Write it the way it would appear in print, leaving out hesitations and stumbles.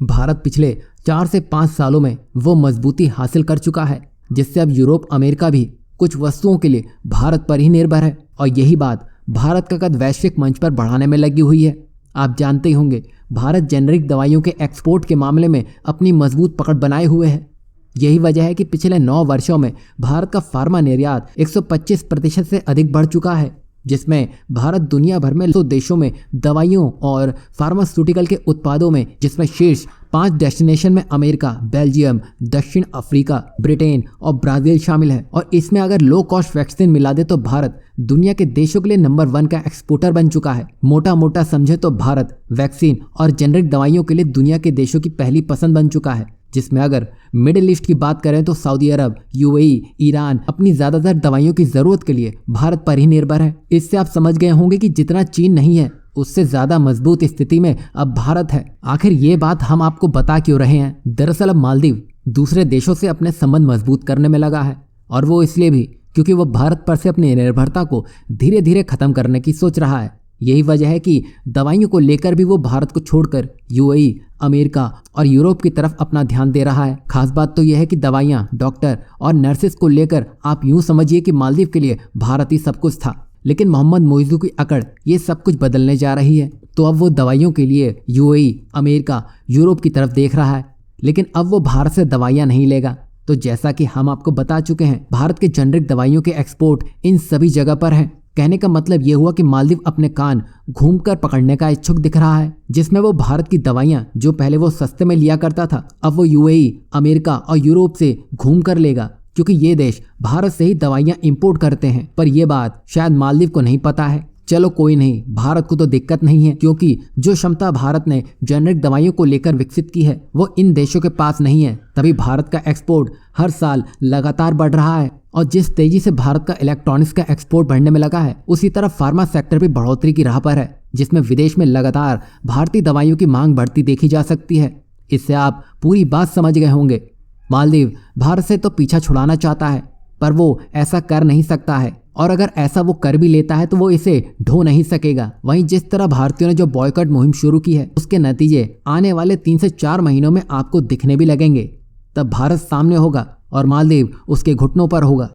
भारत पिछले 4 से 5 सालों में वो मजबूती हासिल कर चुका है जिससे अब यूरोप अमेरिका भी कुछ वस्तुओं के लिए भारत पर ही निर्भर है और यही बात भारत का कद वैश्विक मंच पर बढ़ाने में लगी हुई है। आप जानते ही होंगे भारत जेनेरिक दवाइयों के एक्सपोर्ट के मामले में अपनी मजबूत पकड़ बनाए हुए है। यही वजह है कि पिछले 9 वर्षों में भारत का फार्मा निर्यात 125% से अधिक बढ़ चुका है, जिसमें भारत दुनिया भर में 100 देशों में दवाइयों और फार्मास्यूटिकल के उत्पादों में, जिसमें शीर्ष 5 डेस्टिनेशन में अमेरिका, बेल्जियम, दक्षिण अफ्रीका, ब्रिटेन और ब्राजील शामिल है। और इसमें अगर लो कॉस्ट वैक्सीन मिला दे तो भारत दुनिया के देशों के लिए नंबर 1 का एक्सपोर्टर बन चुका है। मोटा समझे तो भारत वैक्सीन और जेनेरिक दवाइयों के लिए दुनिया के देशों की पहली पसंद बन चुका है, जिसमें अगर मिडिल ईस्ट की बात करें तो सऊदी अरब, यूएई, ईरान अपनी ज्यादातर दवाइयों की जरूरत के लिए भारत पर ही निर्भर है। इससे आप समझ गए होंगे कि जितना चीन नहीं है उससे ज्यादा मजबूत स्थिति में अब भारत है। आखिर ये बात हम आपको बता क्यों रहे हैं? दरअसल अब मालदीव दूसरे देशों से अपने संबंध मजबूत करने में लगा है, और वो इसलिए भी क्योंकि वो भारत पर से अपनी निर्भरता को धीरे धीरे खत्म करने की सोच रहा है। यही वजह है कि दवाइयों को लेकर भी वो भारत को छोड़कर यूएई, अमेरिका और यूरोप की तरफ अपना ध्यान दे रहा है। खास बात तो यह है कि दवाइयाँ, डॉक्टर और नर्सेस को लेकर आप यूं समझिए कि मालदीव के लिए भारत ही सब कुछ था, लेकिन मोहम्मद मोइज़ू की अकड़ ये सब कुछ बदलने जा रही है। तो अब वो दवाइयों के लिए यूएई, अमेरिका, यूरोप की तरफ देख रहा है, लेकिन अब वो भारत से दवाइयाँ नहीं लेगा। तो जैसा कि हम आपको बता चुके हैं, भारत के जेनेरिक दवाइयों के एक्सपोर्ट इन सभी जगह पर हैं। कहने का मतलब ये हुआ कि मालदीव अपने कान घूमकर पकड़ने का इच्छुक दिख रहा है, जिसमें वो भारत की दवाइयां जो पहले वो सस्ते में लिया करता था, अब वो यूएई, अमेरिका और यूरोप से घूम कर लेगा, क्योंकि ये देश भारत से ही दवाइयां इंपोर्ट करते हैं। पर यह बात शायद मालदीव को नहीं पता है। चलो कोई नहीं, भारत को तो दिक्कत नहीं है, क्योंकि जो क्षमता भारत ने जेनेरिक दवाइयों को लेकर विकसित की है वो इन देशों के पास नहीं है। तभी भारत का एक्सपोर्ट हर साल लगातार बढ़ रहा है, और जिस तेजी से भारत का इलेक्ट्रॉनिक्स का एक्सपोर्ट बढ़ने में लगा है, उसी तरह फार्मा सेक्टर भी बढ़ोतरी की राह पर है, जिसमें विदेश में लगातार भारतीय दवाइयों की मांग बढ़ती देखी जा सकती है। इससे आप पूरी बात समझ गए होंगे। मालदीव भारत से तो पीछा छुड़ाना चाहता है, पर वो ऐसा कर नहीं सकता है, और अगर ऐसा वो कर भी लेता है तो वो इसे ढो नहीं सकेगा। वहीं जिस तरह भारतीयों ने जो बॉयकॉट मुहिम शुरू की है, उसके नतीजे आने वाले 3 से 4 महीनों में आपको दिखने भी लगेंगे। तब भारत सामने होगा और मालदीव उसके घुटनों पर होगा।